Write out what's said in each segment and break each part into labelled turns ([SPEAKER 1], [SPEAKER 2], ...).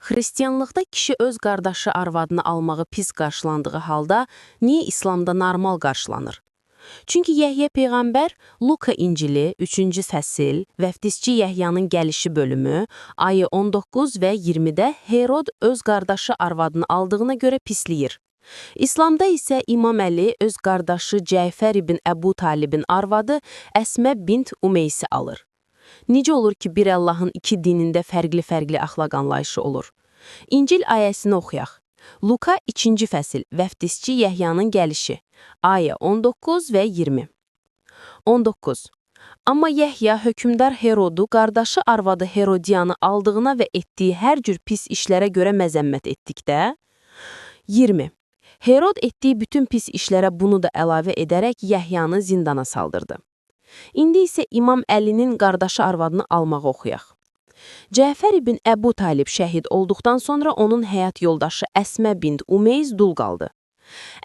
[SPEAKER 1] Xristianlıqda kişi öz qardaşı arvadını almağı pis qarşılandığı halda, niyə İslamda normal qarşılanır? Çünki Yəhyə Peyğəmbər Luka İncili 3-cü fəsil, Vəftizçi Yəhyanın gəlişi bölümü, ayı 19 və 20-də Herod öz qardaşı arvadını aldığına görə pisliyir. İslamda isə İmam Əli öz qardaşı Cəfər ibn Əbu Talibin arvadı Əsmə bint Umeysi alır. Necə olur ki, bir Allahın iki dinində fərqli-fərqli axlaq anlayışı olur? İncil ayəsini oxuyaq. Luka 2-ci fəsil, Vəftizçi Yəhyanın gəlişi, ayə 19 və 20. 19. Amma Yəhya hökmdar Herodu qardaşı arvadı Herodiyanı aldığına və etdiyi hər cür pis işlərə görə məzəmmət etdikdə. 20. Herod etdiyi bütün pis işlərə bunu da əlavə edərək Yəhyanı zindana saldırdı. İndi isə İmam Əlinin qardaşı arvadını almağı oxuyaq. Cəfər ibn Əbu Talib şəhid olduqdan sonra onun həyat yoldaşı Əsmə bint Umeyz dul qaldı.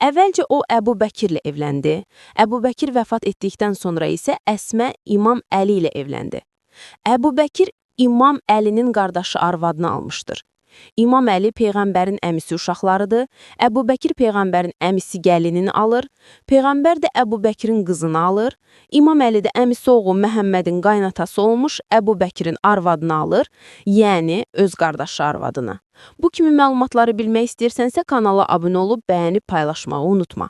[SPEAKER 1] Əvvəlcə o Əbu Bəkirlə evləndi. Əbu Bəkir vəfat etdikdən sonra isə Əsmə İmam Əli ilə evləndi. Əbu Bəkir İmam Əlinin qardaşı arvadını almışdır. İmam Əli Peyğəmbərin əmisi uşaqlarıdır. Əbu Bəkir Peyğəmbərin əmisi gəlinini alır. Peyğəmbər də Əbu Bəkirin qızını alır. İmam Əli də əmisi oğlu Məhəmmədin qaynatası olmuş Əbu Bəkirin arvadını alır, yəni öz qardaşı arvadını. Bu kimi məlumatları bilmək istəyirsənsə kanala abunə olub bəyənib paylaşmağı unutma.